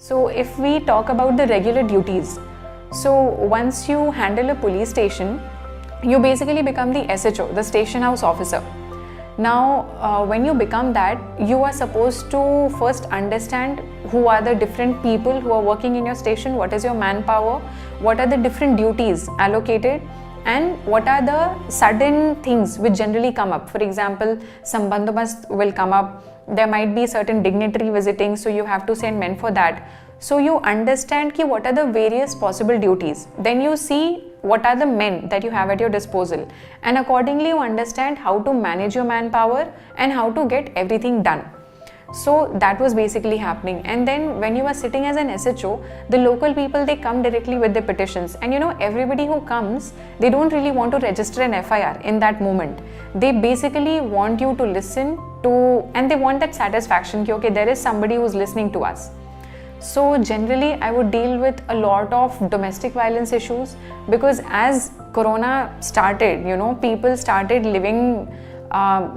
So if we talk about the regular duties, so once you handle a police station, you basically become the SHO, the station house officer. Now, when you become that, you are supposed to first understand who are the different people who are working in your station, what is your manpower, what are the different duties allocated, and what are the sudden things which generally come up. For example, some bandobast will come up, there might be certain dignitary visiting, so you have to send men for that. So you understand ki what are the various possible duties. Then you see what are the men that you have at your disposal, and accordingly you understand how to manage your manpower and how to get everything done. So that was basically happening. And then when you are sitting as an SHO, the local people, they come directly with the petitions, and everybody who comes, they don't really want to register an FIR in that moment. They basically want you to listen to, and they want that satisfaction ki okay, there is somebody who's listening to us. So generally I would deal with a lot of domestic violence issues, because as Corona started, people started living,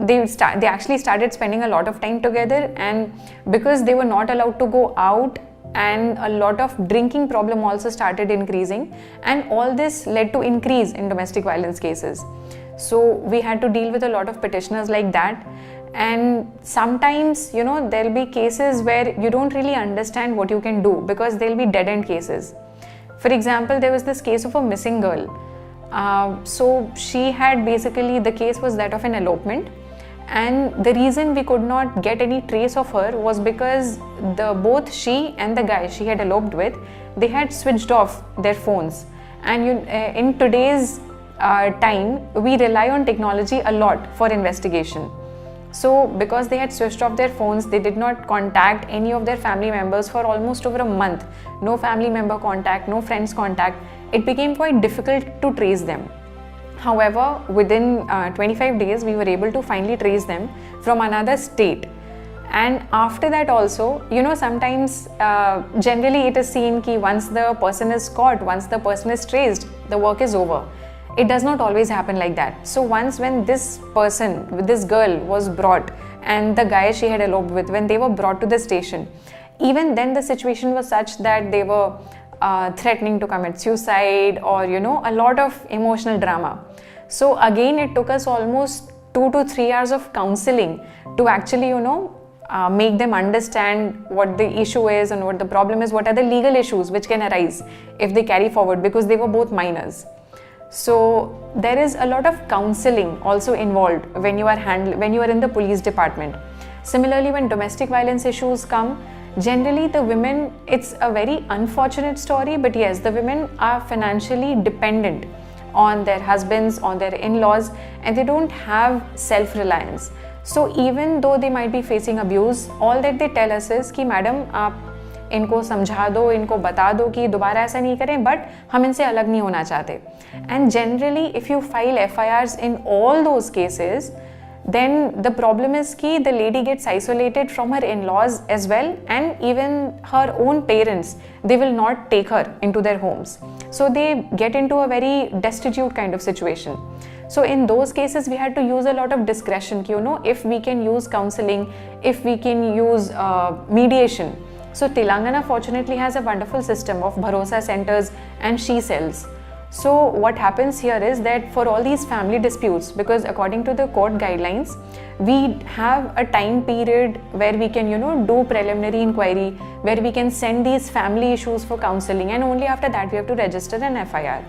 they actually started spending a lot of time together, and because they were not allowed to go out, and a lot of drinking problem also started increasing, and all this led to increase in domestic violence cases. So we had to deal with a lot of petitioners like that. And sometimes, there'll be cases where you don't really understand what you can do, because there'll be dead-end cases. For example, there was this case of a missing girl. So she had basically, the case was that of an elopement. And the reason we could not get any trace of her was because both she and the guy she had eloped with, they had switched off their phones. And in today's time, we rely on technology a lot for investigation. So because they had switched off their phones, they did not contact any of their family members for almost over a month. No family member contact, no friends contact. It became quite difficult to trace them. However, within 25 days, we were able to finally trace them from another state. And after that also, sometimes generally it is seen that once the person is caught, once the person is traced, the work is over. It does not always happen like that. So once when this person, this girl was brought, and the guy she had eloped with, when they were brought to the station, even then the situation was such that they were threatening to commit suicide, or a lot of emotional drama. So again, it took us almost 2 to 3 hours of counseling to actually make them understand what the issue is and what the problem is, what are the legal issues which can arise if they carry forward, because they were both minors. So there is a lot of counseling also involved when you are in the police department. Similarly, when domestic violence issues come, generally the women, it's a very unfortunate story, but yes, the women are financially dependent on their husbands, on their in-laws, and they don't have self-reliance. So even though they might be facing abuse, all that they tell us is कि madam आप इनको समझा दो, इनको बता दो कि दोबारा ऐसा नहीं करें, बट हम इनसे अलग नहीं होना चाहते. And generally, if you file FIRs in all those cases, then the problem is कि the lady gets isolated from her in-laws as well, and even her own parents, they will not take her into their homes. So they get into a very destitute kind of situation. So in those cases, we had to use a lot of discretion, if we can use counseling, if we can use mediation. So Telangana fortunately has a wonderful system of Bharosa centers and she cells. So what happens here is that for all these family disputes, because according to the court guidelines, we have a time period where we can do preliminary inquiry, where we can send these family issues for counseling, and only after that we have to register an FIR.